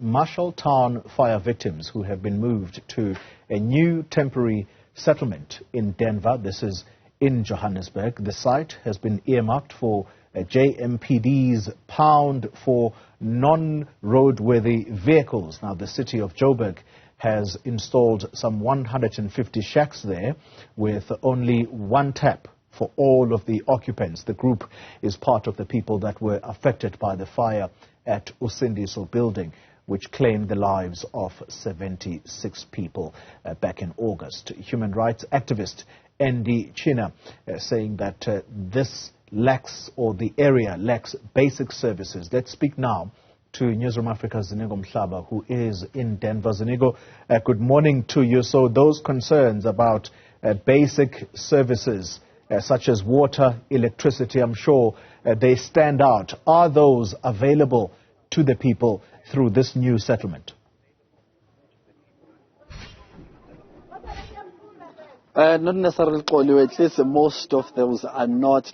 Marshalltown fire victims who have been moved to a new temporary settlement in Denver. This is in Johannesburg. The site has been earmarked for JMPD's pound for non-roadworthy vehicles. Now, the City of Joburg has installed some 150 shacks there with only one tap for all of the occupants. The group is part of the people that were affected by the fire at Usindiso building, which claimed the lives of 76 people back in August. Human rights activist Andy Chinnah saying that this lacks, or the area lacks, basic services. Let's speak now to Newzroom Afrika's Ziniko Mhlaba, who is in Denver. Ziniko, good morning to you. So those concerns about basic services such as water, electricity, I'm sure they stand out. Are those available to the people through this new settlement? Not necessarily, at least most of those are not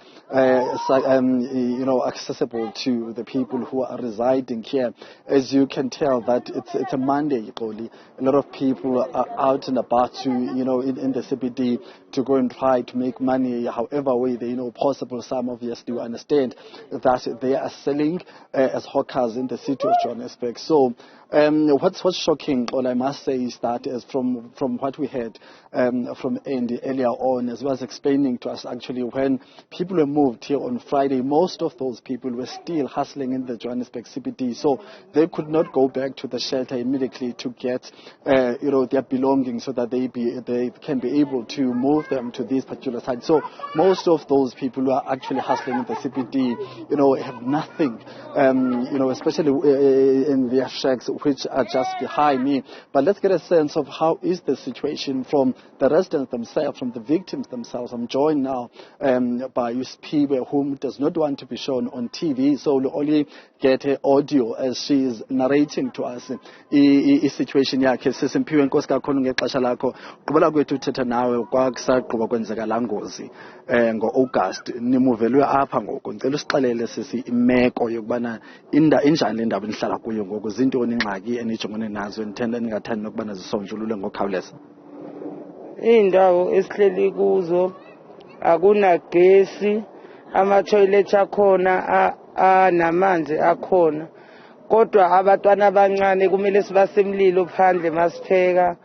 accessible to the people who are residing here. As you can tell, that it's a Monday, a lot of people are out and about to, in the CBD to go and try to make money however way they possible. Some obviously understand that they are selling as hawkers in the city of Johannesburg. So what's shocking, all I must say, is that as from what we heard from Andy earlier on, as well as explaining to us, actually, when people were moved here on Friday, most of those people were still hustling in the Johannesburg CBD, so they could not go back to the shelter immediately to get their belongings so that they can be able to move them to this particular site. So most of those people who are actually hustling in the CBD, have nothing, especially in their shacks, which are just behind me. But let's get a sense of how is the situation from the residents themselves, from the victims themselves. I'm joined now by Usipiwe, whom does not want to be shown on TV, so we'll only get her audio as she is narrating to us the situation yakhe. Sisimphiwe, Nkosi kakhulu ngexesha lakho. Qhubela kwethu uthetha nawe kwakusagqiba kwenzeka laa ngozi ngo-August. Nimuvelwe apha ngoku. Ngicela usixelele sisi imeko yokubana injani le ndawo enihlala kuyo ngoku, zintoni ingxaki enijongene nazo ningathandi nokubana zisonjululwe ngokukhawuleza? Indawo esihleli kuzo akunagesi, ama-toilet akhona namanzi akhona, kodwa abantwana abancane kumele sibase emlilo phandle masipheka.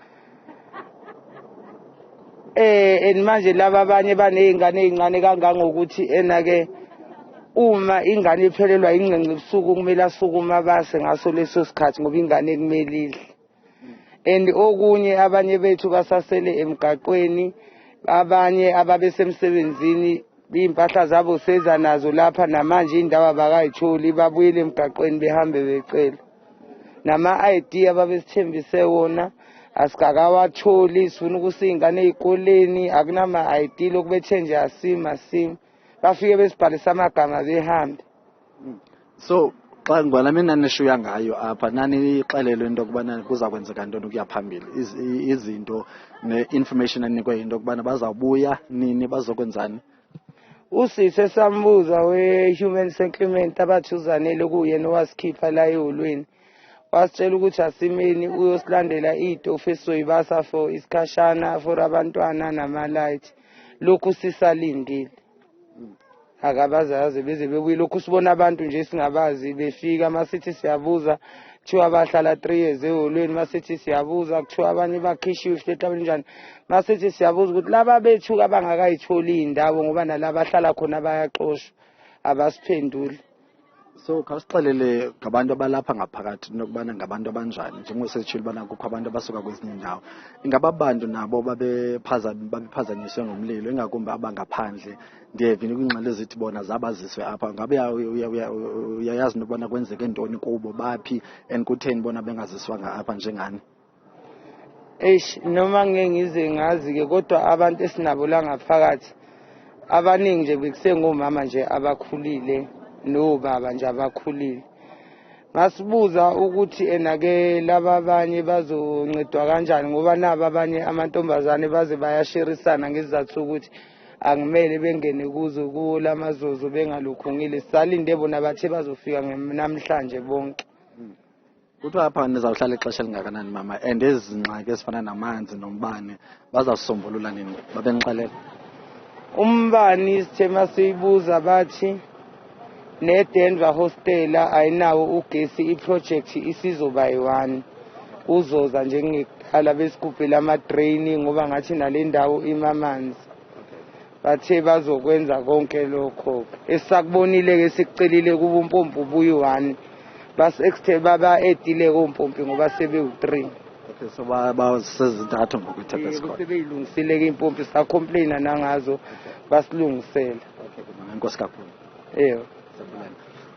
Manje laba abanye baney'ngane ey'ncane kangangokuthi enake uma ingane iphelelwa ingcenge ebusuku kumele asukume abase ngaso leso sikhathi ngoba ingane kumele idle. And okunye abanye bethu basasele emgaqweni, abanye ababesemsebenzini impahla zabo seza nazo lapha, namanje indawo abakayitholi, babuyele emgaqweni behambe becela. Nama-ID ababesithembise wona asikakawatholi, sifuna ukusiy'ngane ey'koleni akunama-ID, lokhu bethe nje asima. Bafike besibhalisa amagama behambe. So xa ngwalamina nishuya ngayo apha, nani ixelelwe into yokubana kuza kwenzeka ntoni ukuya phambili, izinto ne-information anikwe into yokubana bazawubuya nini, bazokwenzani? Usise sambuza we-human settlement abathuzanele kuyena owasikhipha la eholweni, wasitshela ukuthi asimeni uyosilandela iy'tofu esizoyibasa for isikhashana for abantwana nama-light. Lokhu sisalindile, akabazazi beze bebuye. Lokhu sibona abantu nje singabazi befika, masithi siyabuza kuthiwa bahlala 3 years eholweni, masithi siyabuza kuthiwa abanye bakhishiwe ifletabeni njani, masithi siyabuza ukuthi laba bethu abangakayitholi indawo ngoba nalaba ahlala khona bayaxoshwa, abasiphenduli. So khawusixelele ngabantu abalapha ngaphakathi nokubana ngabantu abanjani, njengoseshilo bana kukho abantu abasuka kwezinye indawo. Ingaba abantu nabo babephazanyiswe ngomlilo, ingakumbi abangaphandle. Ndiyevile kwingxelo ezithi bona zabaziswe apha. Ngabe uyayazi nokubana kwenzeke ntoni kubo, baphi and kutheni bona bengaziswanga apha njengani? Noma ngeke ngize ngazi-ke, kodwa abantu esinabo la ngaphakathi abaningi nje bekusengomama nje abakhulile nobaba nje abakhulile. Ngasibuza ukuthi enake laba abanye bazoncedwa kanjani ngoba nabo abanye amantombazane baze bayasherisana ngezizathu ukuthi angimele bengene kuzo kuwo lamazozo bengalukhungile. Salinde bona bathe bazofika namhlanje bonke. Kuthiwa apha nizawuhlala ixesha elingakanani mama, and ezi ngxaki ezifana namanzi nombane bazawusombulula nini? Babenixelela. Umbani sithema siyibuza bathi ne-Denver hostel ayinawo ugesi, iproject isizoba yi-1 uzoza njengekhala besigubhela ama-drain ngoba ngathi nale ndawo imamanzi. Bathe bazokwenza konke lokho esakubonile-ke sikucelile kuba umpompi ubuyi-1 bas-exthe baba-edile kompompi ngoba sebewu-3. Okay, so basezintathu ngokwethetha sikho. Sebeyilungisile-ke impompi sa-complaina nangazo basilungisela. Okay, enkosi kakhulu. Eyo.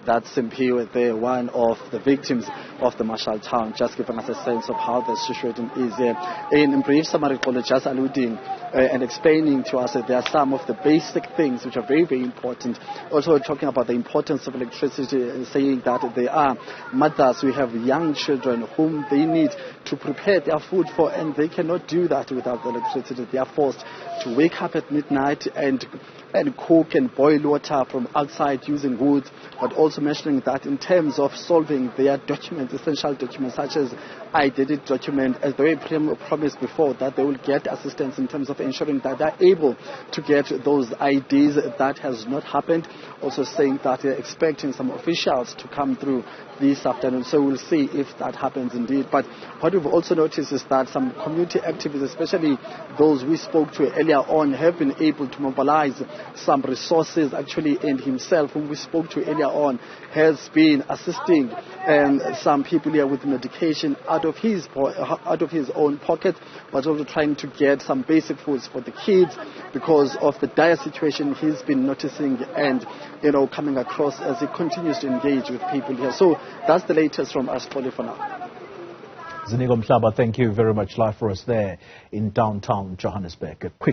That's Simpiwe there, one of the victims of the Marshalltown, just giving us a sense of how the situation is there. In brief summary, just alluding and explaining to us that there are some of the basic things which are very, very important. Also talking about the importance of electricity, saying that there are mothers who have young children whom they need to prepare their food for, and they cannot do that without the electricity. They are forced to wake up at midnight and cook and boil water from outside using wood, but also mentioning that in terms of solving their documents, essential documents such as identity document, as they promised before, that they will get assistance in terms of ensuring that they're able to get those IDs. That has not happened. Also saying that they're expecting some officials to come through this afternoon. So we'll see if that happens indeed. But what we've also noticed is that some community activists, especially those we spoke to earlier on, have been able to mobilize some resources. Actually, and himself, whom we spoke to earlier on, has been assisting some people here with medication out of his own pocket, but also trying to get some basic foods for the kids because of the dire situation he's been noticing and coming across as he continues to engage with people here. So that's the latest from us for now. Ziniko Mhlaba, thank you very much live for us there in downtown Johannesburg. A quick